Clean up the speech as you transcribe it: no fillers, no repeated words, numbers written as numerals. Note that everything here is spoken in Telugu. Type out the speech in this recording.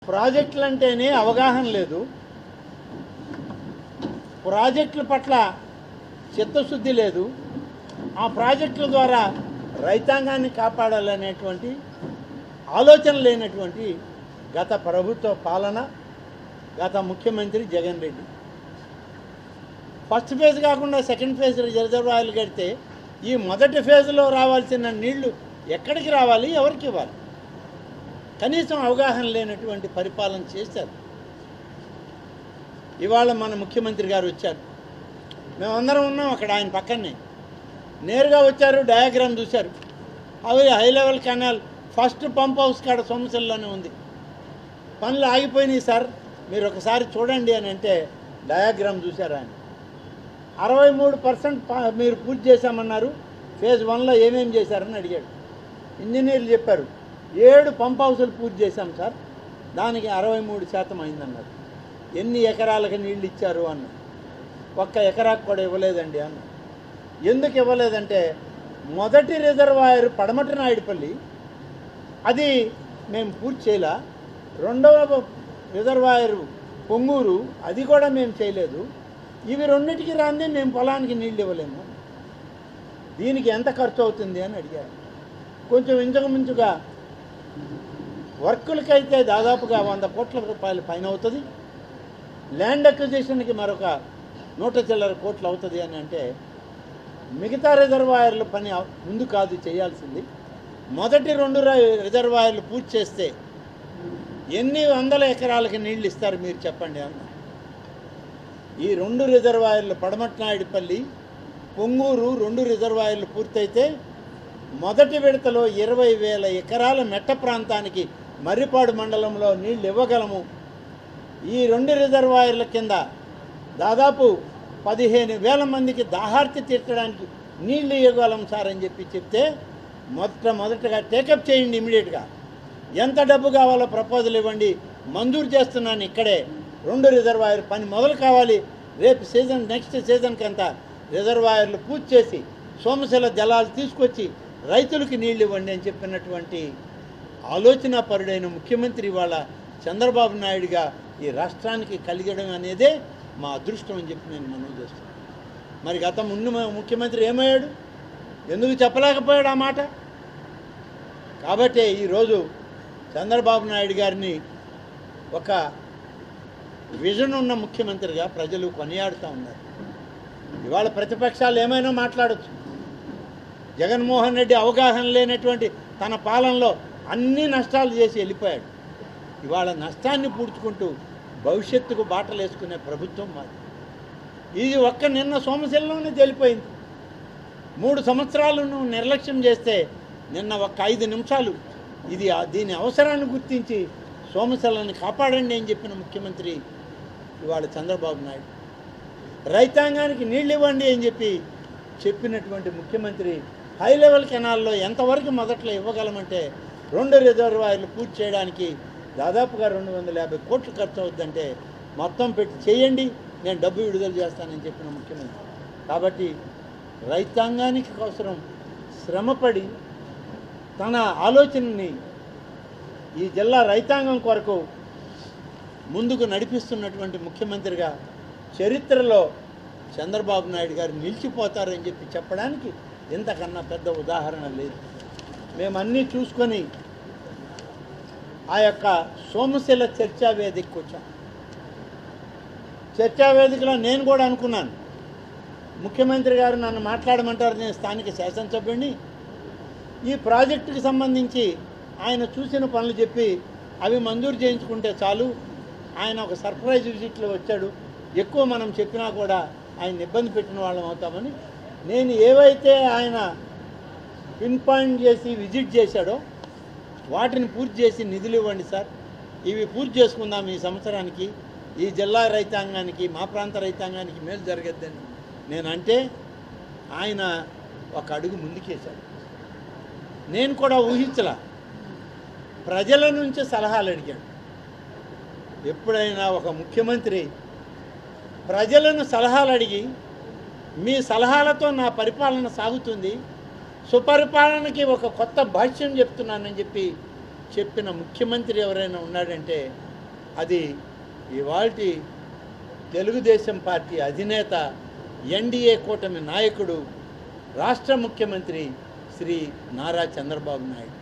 ప్రాజెక్టులు అంటేనే అవగాహన లేదు, ప్రాజెక్టుల పట్ల చిత్తశుద్ధి లేదు, ఆ ప్రాజెక్టుల ద్వారా రైతాంగాన్ని కాపాడాలనేటువంటి ఆలోచన లేనటువంటి గత ప్రభుత్వ పాలన, గత ముఖ్యమంత్రి జగన్ రెడ్డి. ఫస్ట్ ఫేజ్ కాకుండా సెకండ్ ఫేజ్ రిజర్వాయర్లు కడితే ఈ మొదటి ఫేజ్లో రావాల్సిన నీళ్లు ఎక్కడికి రావాలి, ఎవరికి ఇవ్వాలి? కనీసం అవగాహన లేనటువంటి పరిపాలన చేశారు. ఇవాళ మన ముఖ్యమంత్రి గారు వచ్చారు, మేమందరం ఉన్నాం అక్కడ ఆయన పక్కనే. నేరుగా వచ్చారు, డయాగ్రామ్ చూశారు. అవి high level canal first pump house కాడ సోమశిలలోనే ఉంది, పనులు ఆగిపోయినాయి సార్, మీరు ఒకసారి చూడండి అని అంటే డయాగ్రామ్ చూశారు ఆయన. 63% మీరు పూర్తి చేశామన్నారు, ఫేజ్ 1లో ఏమేమి చేశారని అడిగాడు. ఇంజనీర్లు చెప్పారు 7 పంప్ హౌసులు పూర్తి చేశాం సార్, దానికి 63% అయిందన్నారు. ఎన్ని ఎకరాలకు నీళ్ళు ఇచ్చారు అన్న, ఒక్క ఎకరాకు కూడా ఇవ్వలేదండి అన్న. ఎందుకు ఇవ్వలేదంటే మొదటి రిజర్వాయర్ పడమటి నాయుడుపల్లి అది మేము పూర్తి చేయలే, రెండవ రిజర్వాయరు పొంగూరు అది కూడా మేము చేయలేదు, ఇవి రెండింటికి రాందే మేము పొలానికి నీళ్ళు ఇవ్వలేము, దీనికి ఎంత ఖర్చు అవుతుంది అని అడిగారు. కొంచెం ఇంచుమించుగా వర్కులకైతే దాదాపుగా 100 కోట్ల రూపాయలు పైన అవుతుంది, ల్యాండ్ అక్విజిషన్కి మరొక 100 చిల్లర కోట్లు అవుతుంది అని అంటే మిగతా రిజర్వాయర్ల పని ముందు కాదు చేయాల్సింది, మొదటి 2 రిజర్వాయర్లు పూర్తి చేస్తే ఎన్ని వందల ఎకరాలకి నీళ్ళు ఇస్తారు మీరు చెప్పండి అన్న. ఈ 2 రిజర్వాయర్లు పడమటి నాయుడుపల్లి, పొంగూరు 2 రిజర్వాయర్లు పూర్తయితే మొదటి విడతలో 20,000 ఎకరాల మెట్ట ప్రాంతానికి మర్రిపాడు మండలంలో నీళ్ళు ఇవ్వగలము. ఈ 2 రిజర్వాయర్ల కింద దాదాపు 15,000 మందికి దాహార్తి తీర్చడానికి నీళ్లు ఇవ్వగలం సార్ అని చెప్తే మొదటగా టేకప్ చేయండి, ఇమీడియట్గా ఎంత డబ్బు కావాలో ప్రపోజల్ ఇవ్వండి, మంజూరు చేస్తున్నాను, ఇక్కడే 2 రిజర్వాయర్ పని మొదలు కావాలి, రేపు సీజన్ నెక్స్ట్ సీజన్కి అంతా రిజర్వాయర్లు పూర్తి చేసి సోమశిల జలాలు తీసుకొచ్చి రైతులకి నీళ్ళు ఇవ్వండి అని చెప్పినటువంటి ఆలోచన పరుడైన ముఖ్యమంత్రి ఇవాళ చంద్రబాబు నాయుడుగా ఈ రాష్ట్రానికి కలిగడం అనేదే మా అదృష్టం అని చెప్పి నేను మనవి చేస్తున్నాను. మరి గత ముందు ముఖ్యమంత్రి ఏమయ్యాడు, ఎందుకు చెప్పలేకపోయాడు ఆ మాట? కాబట్టే ఈరోజు చంద్రబాబు నాయుడు గారిని ఒక విజన్ ఉన్న ముఖ్యమంత్రిగా ప్రజలు కొనియాడుతూ ఉన్నారు. ఇవాళ ప్రతిపక్షాలు ఏమైనా మాట్లాడచ్చు, జగన్మోహన్ రెడ్డి అవగాహన లేనటువంటి తన పాలనలో అన్ని నష్టాలు చేసి వెళ్ళిపోయాడు. ఇవాళ నష్టాన్ని పూడ్చుకుంటూ భవిష్యత్తుకు బాటలు వేసుకునే ప్రభుత్వం మాది. ఇది నిన్న సోమశిలలోనే తెలిపోయింది. 3 సంవత్సరాలు నువ్వు నిర్లక్ష్యం చేస్తే నిన్న 5 నిమిషాలు ఇది దీని అవసరాన్ని గుర్తించి సోమశిలని కాపాడండి అని చెప్పిన ముఖ్యమంత్రి ఇవాళ చంద్రబాబు నాయుడు. రైతాంగానికి నీళ్ళు ఇవ్వండి అని చెప్పినటువంటి ముఖ్యమంత్రి హై లెవెల్ కెనాల్లో ఎంతవరకు మొదట్లో ఇవ్వగలమంటే 2 రిజర్వాయర్లు పూర్తి చేయడానికి దాదాపుగా 250 కోట్లు ఖర్చు అవుద్దంటే మొత్తం పెట్టి చేయండి, నేను డబ్బు విడుదల చేస్తానని చెప్పిన ముఖ్యమంత్రి. కాబట్టి రైతాంగానికి అవసరం శ్రమపడి తన ఆలోచనని ఈ జిల్లా రైతాంగం కొరకు ముందుకు నడిపిస్తున్నటువంటి ముఖ్యమంత్రిగా చరిత్రలో చంద్రబాబు నాయుడు గారు నిలిచిపోతారని చెప్పడానికి ఇంతకన్నా పెద్ద ఉదాహరణ లేదు. మేమన్నీ చూసుకొని ఆ యొక్క సోమశిల చర్చా వేదికకు వచ్చాం. చర్చా వేదికలో నేను కూడా అనుకున్నాను, ముఖ్యమంత్రి గారు నన్ను మాట్లాడమంటారు, నేను స్థానిక శాసనసభ్యుడిని, ఈ ప్రాజెక్టుకి సంబంధించి ఆయన చూసిన పనులు చెప్పి అవి మంజూరు చేయించుకుంటే చాలు, ఆయన ఒక సర్ప్రైజ్ విజిట్లో వచ్చాడు, ఎక్కువ మనం చెప్పినా కూడా ఆయన ఇబ్బంది పెట్టిన వాళ్ళం అవుతామని నేను ఏవైతే ఆయన పిన్ పాయింట్ చేసి విజిట్ చేశాడో వాటిని పూర్తి చేసి నిధులు ఇవ్వండి సార్, ఇవి పూర్తి చేసుకుందాం ఈ సంవత్సరానికి, ఈ జిల్లా రైతాంగానికి మా ప్రాంత రైతాంగానికి మేలు జరగద్దని నేనంటే ఆయన ఒక అడుగు ముందుకేశాడు. నేను కూడా ఊహించలా, ప్రజల నుంచి సలహాలు అడిగాడు. ఎప్పుడైనా ఒక ముఖ్యమంత్రి ప్రజలను సలహాలు అడిగి మీ సలహాలతో నా పరిపాలన సాగుతుంది, సుపరిపాలనకి ఒక కొత్త భాష్యం చెప్తున్నానని చెప్పిన ముఖ్యమంత్రి ఎవరైనా ఉన్నాడంటే అది ఇవాల్టి తెలుగుదేశం పార్టీ అధినేత, ఎన్డీఏ కూటమి నాయకుడు, రాష్ట్ర ముఖ్యమంత్రి శ్రీ నారా చంద్రబాబు నాయుడు.